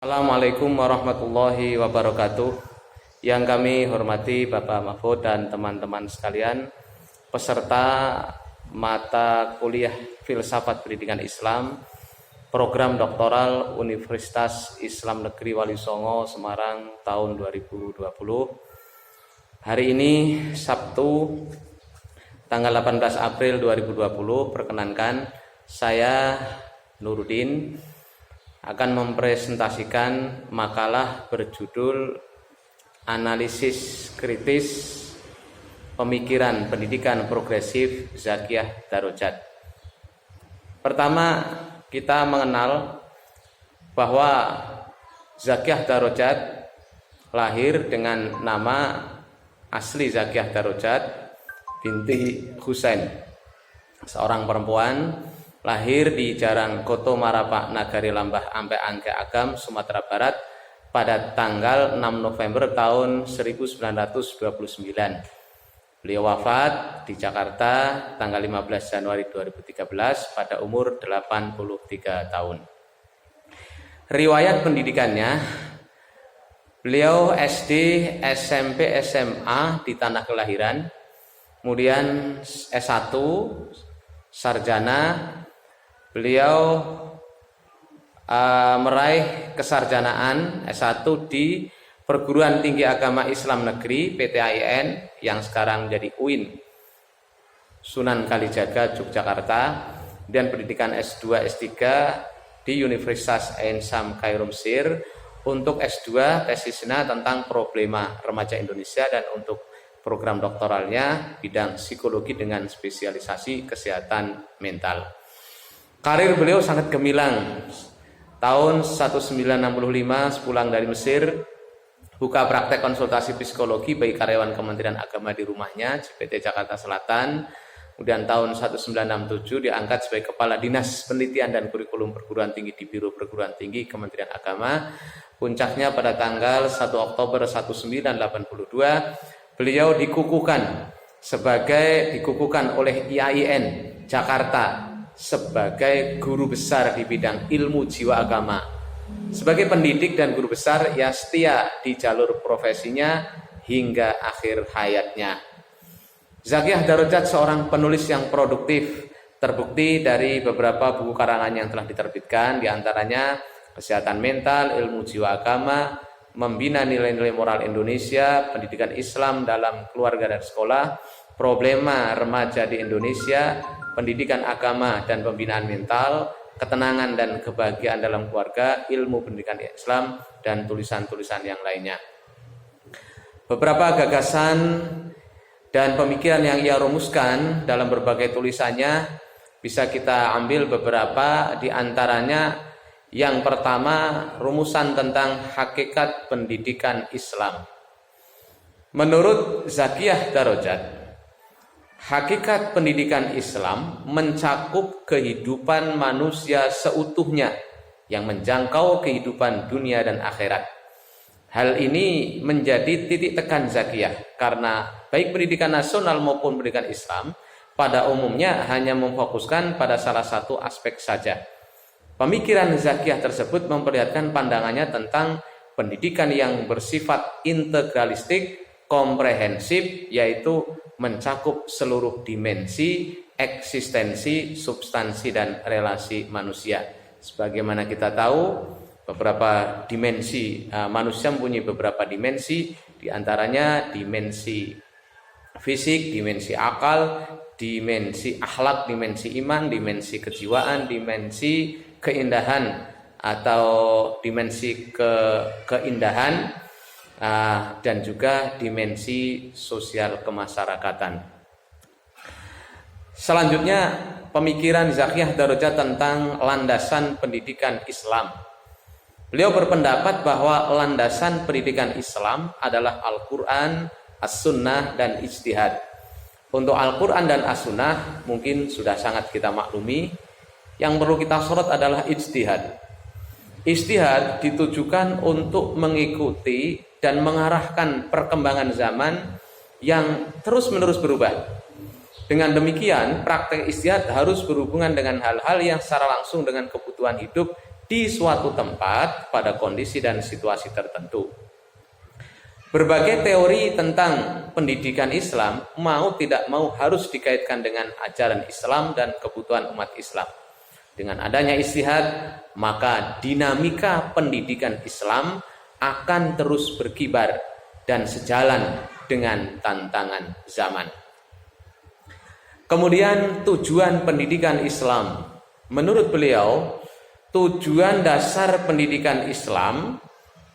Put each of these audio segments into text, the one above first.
Assalamualaikum warahmatullahi wabarakatuh. Yang kami hormati Bapak Mahfud dan teman-teman sekalian, peserta mata kuliah Filsafat Pendidikan Islam, program doktoral Universitas Islam Negeri Wali Songo Semarang tahun 2020. Hari ini Sabtu tanggal 18 April 2020, perkenankan saya Nuruddin akan mempresentasikan makalah berjudul Analisis Kritis Pemikiran Pendidikan Progresif Zakiyah Darajat. Pertama, kita mengenal bahwa Zakiyah Darajat lahir dengan nama asli Zakiyah Darajat binti Husain, seorang perempuan lahir di Jaran Koto Marapak, Nagari Lambah, Ampe Angke Agam, Sumatera Barat pada tanggal 6 November tahun 1929. Beliau wafat di Jakarta tanggal 15 Januari 2013 pada umur 83 tahun. Riwayat pendidikannya, beliau SD, SMP, SMA di tanah kelahiran, kemudian S1, sarjana. Beliau meraih kesarjanaan S1 di Perguruan Tinggi Agama Islam Negeri PTAIN yang sekarang menjadi UIN Sunan Kalijaga, Yogyakarta, dan pendidikan S2 S3 di Universitas Ain Shams Kairo, Mesir. Untuk S2 tesisnya tentang problema remaja Indonesia, dan untuk program doktoralnya bidang psikologi dengan spesialisasi kesehatan mental. Karir beliau sangat gemilang. Tahun 1965 sepulang dari Mesir, buka praktek konsultasi psikologi bagi karyawan Kementerian Agama di rumahnya, JPT Jakarta Selatan. Kemudian tahun 1967 diangkat sebagai Kepala Dinas Penelitian dan Kurikulum Perguruan Tinggi di Biro Perguruan Tinggi Kementerian Agama. Puncaknya pada tanggal 1 Oktober 1982, beliau dikukuhkan oleh IAIN Jakarta sebagai guru besar di bidang ilmu jiwa agama. Sebagai pendidik dan guru besar, ia setia di jalur profesinya hingga akhir hayatnya. Zakiyah Darajat seorang penulis yang produktif, terbukti dari beberapa buku karangan yang telah diterbitkan, diantaranya Kesehatan Mental, Ilmu Jiwa Agama, Membina Nilai-Nilai Moral Indonesia, Pendidikan Islam dalam Keluarga dan Sekolah, Problema Remaja di Indonesia, Pendidikan Agama dan Pembinaan Mental, Ketenangan dan Kebahagiaan dalam Keluarga, Ilmu Pendidikan Islam, dan tulisan-tulisan yang lainnya. Beberapa gagasan dan pemikiran yang ia rumuskan dalam berbagai tulisannya bisa kita ambil beberapa di antaranya. Yang pertama, rumusan tentang hakikat pendidikan Islam. Menurut Zakiyah Darajat, hakikat pendidikan Islam mencakup kehidupan manusia seutuhnya yang menjangkau kehidupan dunia dan akhirat. Hal ini menjadi titik tekan Zakiyah karena baik pendidikan nasional maupun pendidikan Islam pada umumnya hanya memfokuskan pada salah satu aspek saja. Pemikiran Zakiyah tersebut memperlihatkan pandangannya tentang pendidikan yang bersifat integralistik, komprehensif, yaitu mencakup seluruh dimensi, eksistensi, substansi, dan relasi manusia. Sebagaimana kita tahu, beberapa dimensi manusia mempunyai beberapa dimensi, diantaranya dimensi fisik, dimensi akal, dimensi akhlak, dimensi iman, dimensi kejiwaan, dimensi keindahan atau dimensi keindahan, dan juga dimensi sosial kemasyarakatan. Selanjutnya, pemikiran Zakiyah Darajat tentang landasan pendidikan Islam. Beliau berpendapat bahwa landasan pendidikan Islam adalah Al-Quran, As-Sunnah, dan Ijtihad. Untuk Al-Quran dan As-Sunnah mungkin sudah sangat kita maklumi. Yang perlu kita sorot adalah ijtihad. Ijtihad ditujukan untuk mengikuti dan mengarahkan perkembangan zaman yang terus-menerus berubah. Dengan demikian, praktek ijtihad harus berhubungan dengan hal-hal yang secara langsung dengan kebutuhan hidup di suatu tempat pada kondisi dan situasi tertentu. Berbagai teori tentang pendidikan Islam mau tidak mau harus dikaitkan dengan ajaran Islam dan kebutuhan umat Islam. Dengan adanya ijtihad, maka dinamika pendidikan Islam akan terus berkibar dan sejalan dengan tantangan zaman. Kemudian tujuan pendidikan Islam. Menurut beliau, tujuan dasar pendidikan Islam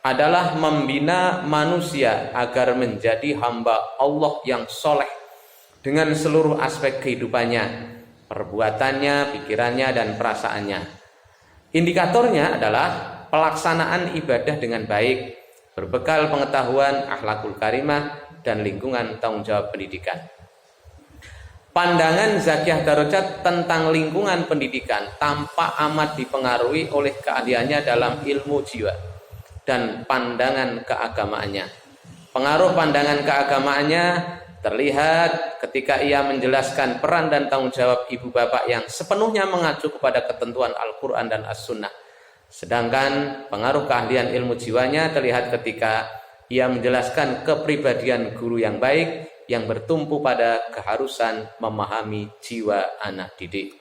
adalah membina manusia agar menjadi hamba Allah yang soleh dengan seluruh aspek kehidupannya, perbuatannya, pikirannya, dan perasaannya. Indikatornya adalah pelaksanaan ibadah dengan baik, berbekal pengetahuan, akhlakul karimah, dan lingkungan tanggung jawab pendidikan. Pandangan Zakiyah Darajat tentang lingkungan pendidikan tampak amat dipengaruhi oleh keahliannya dalam ilmu jiwa dan pandangan keagamaannya. Pengaruh pandangan keagamaannya terlihat ketika ia menjelaskan peran dan tanggung jawab ibu bapak yang sepenuhnya mengacu kepada ketentuan Al-Quran dan As-Sunnah. Sedangkan pengaruh keahlian ilmu jiwanya terlihat ketika ia menjelaskan kepribadian guru yang baik yang bertumpu pada keharusan memahami jiwa anak didik.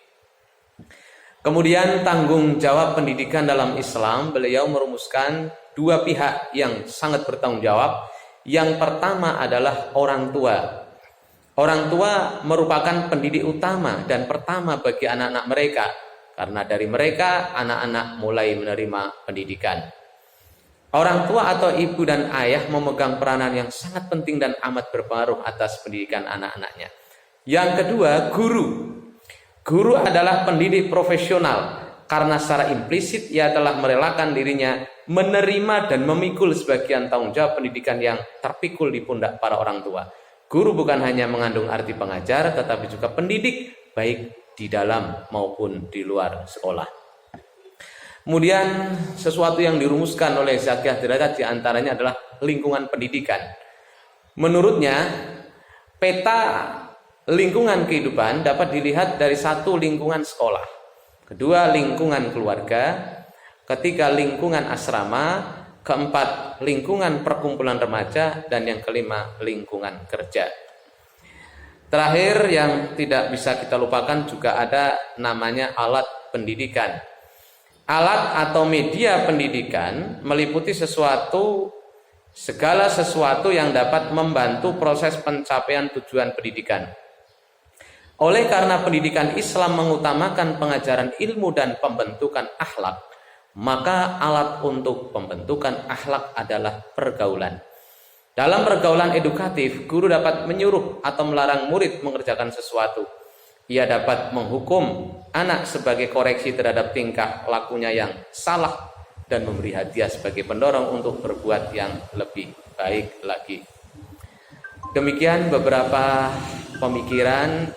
Kemudian tanggung jawab pendidikan dalam Islam, beliau merumuskan dua pihak yang sangat bertanggung jawab. Yang pertama adalah orang tua. Orang tua merupakan pendidik utama dan pertama bagi anak-anak mereka, karena dari mereka anak-anak mulai menerima pendidikan. Orang tua atau ibu dan ayah memegang peranan yang sangat penting dan amat berpengaruh atas pendidikan anak-anaknya. Yang kedua, guru. Guru adalah pendidik profesional karena secara implisit ia telah merelakan dirinya menerima dan memikul sebagian tanggung jawab pendidikan yang terpikul di pundak para orang tua. Guru bukan hanya mengandung arti pengajar, tetapi juga pendidik, baik di dalam maupun di luar sekolah. Kemudian sesuatu yang dirumuskan oleh Zakiyah Darajat diantaranya adalah lingkungan pendidikan. Menurutnya, peta lingkungan kehidupan dapat dilihat dari satu, lingkungan sekolah, kedua, lingkungan keluarga, ketiga, lingkungan asrama, keempat, lingkungan perkumpulan remaja, dan yang kelima, lingkungan kerja. Terakhir yang tidak bisa kita lupakan juga ada namanya alat pendidikan. Alat atau media pendidikan meliputi segala sesuatu yang dapat membantu proses pencapaian tujuan pendidikan. Oleh karena pendidikan Islam mengutamakan pengajaran ilmu dan pembentukan akhlak, maka alat untuk pembentukan akhlak adalah pergaulan. Dalam pergaulan edukatif, guru dapat menyuruh atau melarang murid mengerjakan sesuatu. Ia dapat menghukum anak sebagai koreksi terhadap tingkah lakunya yang salah dan memberi hadiah sebagai pendorong untuk berbuat yang lebih baik lagi. Demikian beberapa pemikiran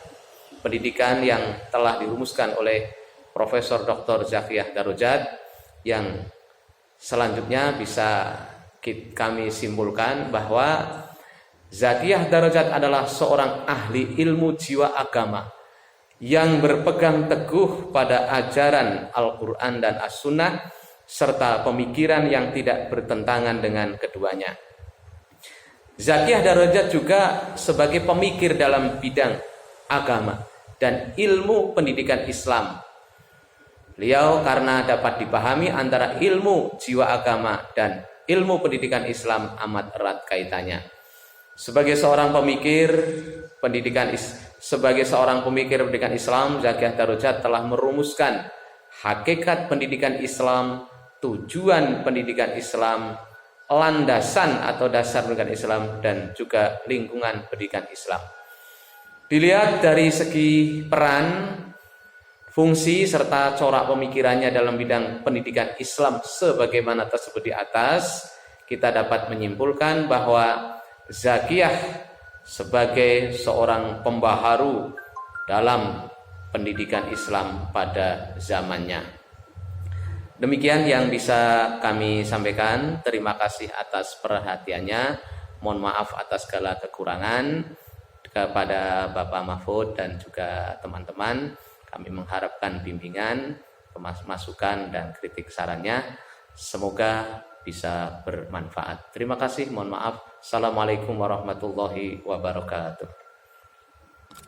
pendidikan yang telah dirumuskan oleh Profesor Dr. Zakiyah Darajat, yang selanjutnya bisa kami simpulkan bahwa Zakiyah Darajat adalah seorang ahli ilmu jiwa agama yang berpegang teguh pada ajaran Al-Quran dan As-Sunnah serta pemikiran yang tidak bertentangan dengan keduanya. Zakiyah Darajat juga sebagai pemikir dalam bidang agama dan ilmu pendidikan Islam. Beliau karena dapat dipahami antara ilmu jiwa agama dan ilmu pendidikan Islam amat erat kaitannya. Sebagai seorang pemikir pendidikan Islam, Zakiyah Darajat telah merumuskan hakikat pendidikan Islam, tujuan pendidikan Islam, landasan atau dasar pendidikan Islam, dan juga lingkungan pendidikan Islam. Dilihat dari segi peran, fungsi, serta corak pemikirannya dalam bidang pendidikan Islam sebagaimana tersebut di atas, kita dapat menyimpulkan bahwa Zakiyah sebagai seorang pembaharu dalam pendidikan Islam pada zamannya. Demikian yang bisa kami sampaikan. Terima kasih atas perhatiannya. Mohon maaf atas segala kekurangan. Kepada Bapak Mahfud dan juga teman-teman, kami mengharapkan bimbingan masukan dan kritik sarannya. Semoga bisa bermanfaat. Terima kasih, mohon maaf. Assalamualaikum warahmatullahi wabarakatuh.